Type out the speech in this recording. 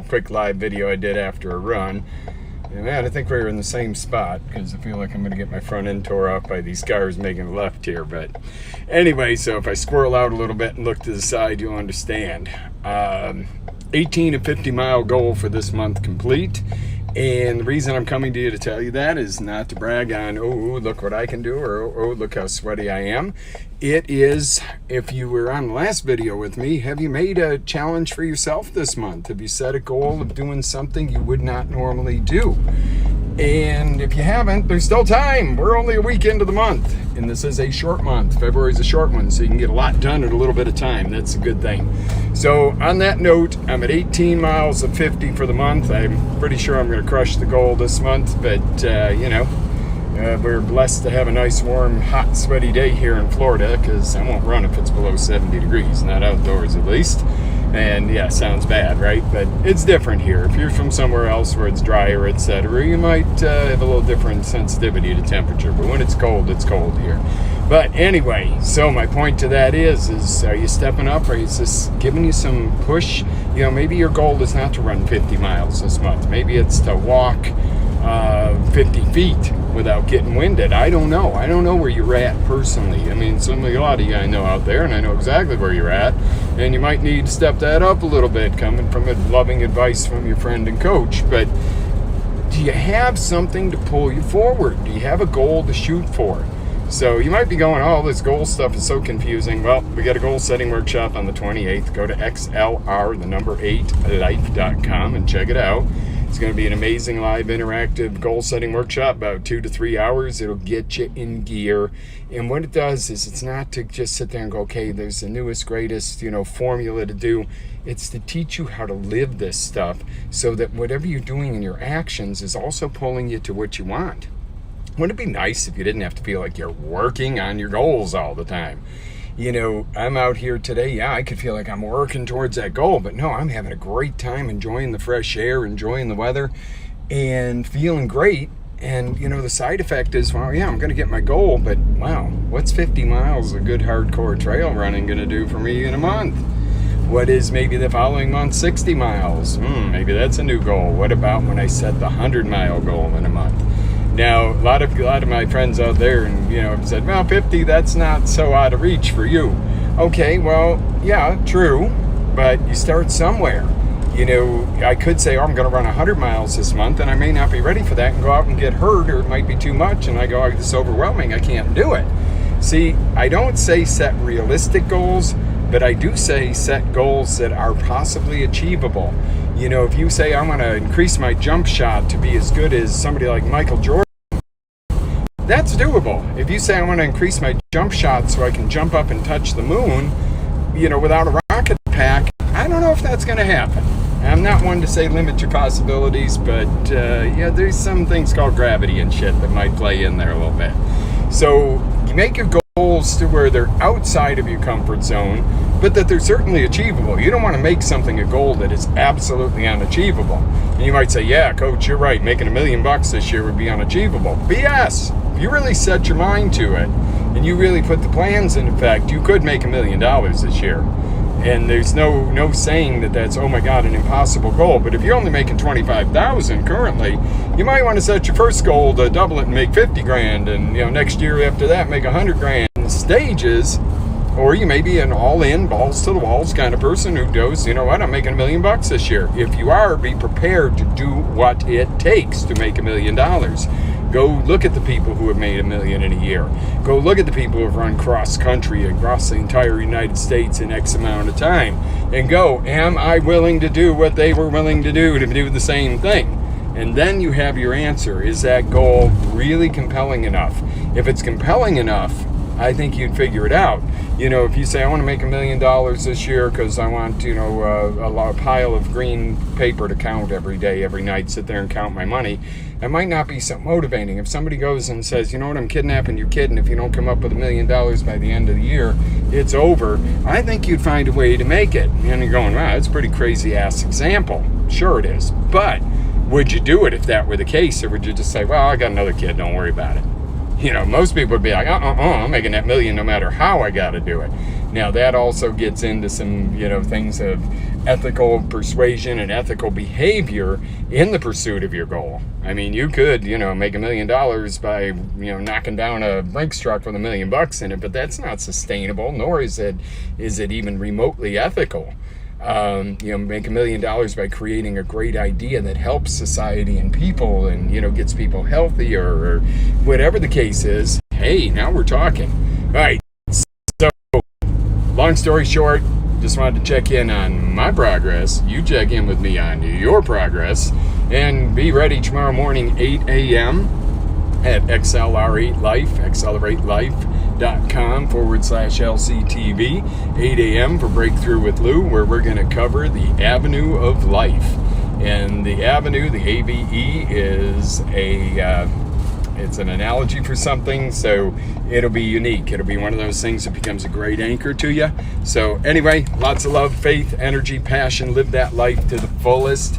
quick live video I did after a run. And man, I think we were in the same spot because I feel like I'm going to get my front end tore off by these cars making a left here. But anyway, so if I squirrel out a little bit and look to the side, you'll understand. 18 and 50 mile goal for this month complete. And the reason I'm coming to you to tell you that is not to brag on, oh, look what I can do, or oh, look how sweaty I am. It is, if you were on the last video with me, have you made a challenge for yourself this month? Have you set a goal of doing something you would not normally do? And if you haven't, there's still time. We're only a week into the month, and this is a short month. February's a short one, so you can get a lot done in a little bit of time. That's a good thing. So on that note, I'm at 18 miles of 50 for the month. I'm pretty sure I'm going to crush the goal this month, but we're blessed to have a nice, warm, hot, sweaty day here in Florida, because I won't run if it's below 70 degrees, not outdoors at least. And yeah, sounds bad, right? But it's different here. If you're from somewhere else where it's drier, etc., you might have a little different sensitivity to temperature. But when it's cold here. But anyway, so my point to that is are you stepping up? Or is this giving you some push? You know, maybe your goal is not to run 50 miles this month. Maybe it's to walk 50 feet without getting winded. I don't know. I don't know where you're at personally. I mean, a lot of you I know out there, and I know exactly where you're at, and you might need to step that up a little bit, coming from loving advice from your friend and coach. But do you have something to pull you forward? Do you have a goal to shoot for? So you might be going, oh, this goal stuff is so confusing. Well, we got a goal setting workshop on the 28th. Go to xlr8life.com and check it out. It's going to be an amazing live interactive goal setting workshop, about 2 to 3 hours. It'll get you in gear. And what it does is it's not to just sit there and go, okay, there's the newest, greatest, formula to do. It's to teach you how to live this stuff so that whatever you're doing in your actions is also pulling you to what you want. Wouldn't it be nice if you didn't have to feel like you're working on your goals all the time? I'm out here today. Yeah, I could feel like I'm working towards that goal, but no, I'm having a great time enjoying the fresh air, enjoying the weather, and feeling great. And, the side effect is, well, yeah, I'm going to get my goal, but wow, what's 50 miles of good hardcore trail running going to do for me in a month? What is maybe the following month 60 miles? Maybe that's a new goal. What about when I set the 100-mile goal in a month? Now, a lot of my friends out there, have said, well, 50, that's not so out of reach for you. Okay, well, yeah, true, but you start somewhere. I could say, I'm going to run 100 miles this month, and I may not be ready for that and go out and get hurt, or it might be too much, and I go, oh, this is overwhelming, I can't do it. See, I don't say set realistic goals, but I do say set goals that are possibly achievable. If you say, I want to increase my jump shot to be as good as somebody like Michael Jordan, that's doable. If you say I want to increase my jump shot so I can jump up and touch the moon, without a rocket pack, I don't know if that's going to happen. I'm not one to say limit your possibilities, but there's some things called gravity and shit that might play in there a little bit. So you make your goals to where they're outside of your comfort zone, but that they're certainly achievable. You don't want to make something a goal that is absolutely unachievable. And you might say, yeah, coach, you're right, making $1 million this year would be unachievable. BS. If you really set your mind to it and you really put the plans in effect, you could make $1 million this year. And there's no saying that that's, oh my God, an impossible goal. But if you're only making $25,000 currently, you might want to set your first goal to double it and make 50 grand. And next year after that, make 100 grand in stages. Or you may be an all-in, balls to the walls kind of person who goes, you know what, I'm making $1 million this year. If you are, be prepared to do what it takes to make $1 million. Go look at the people who have made $1 million in a year. Go look at the people who have run cross-country across the entire United States in X amount of time. And go, am I willing to do what they were willing to do the same thing? And then you have your answer. Is that goal really compelling enough? If it's compelling enough, I think you'd figure it out. If you say, I want to make $1 million this year because I want, a pile of green paper to count every day, every night, sit there and count my money, it might not be so motivating. If somebody goes and says, you know what, I'm kidnapping your kid, and if you don't come up with $1 million by the end of the year, it's over, I think you'd find a way to make it. And you're going, wow, that's a pretty crazy-ass example. Sure it is. But would you do it if that were the case? Or would you just say, well, I got another kid, don't worry about it? Most people would be like, I'm making that $1 million no matter how I got to do it. Now that also gets into some, things of ethical persuasion and ethical behavior in the pursuit of your goal. I mean, you could, make $1 million by, knocking down a Brinks truck with $1 million in it, but that's not sustainable, nor is it even remotely ethical. Make $1 million by creating a great idea that helps society and people and, gets people healthier or whatever the case is. Hey, now we're talking. All right. So, long story short, just wanted to check in on my progress. You check in with me on your progress. And be ready tomorrow morning, 8 a.m. at XLR8 Life, accelerate.life.com/LCTV, 8 a.m. for Breakthrough with Lou, where we're going to cover the Avenue of Life. And the Avenue, the AVE, is it's an analogy for something, so it'll be unique. It'll be one of those things that becomes a great anchor to you. So anyway, lots of love, faith, energy, passion. Live that life to the fullest.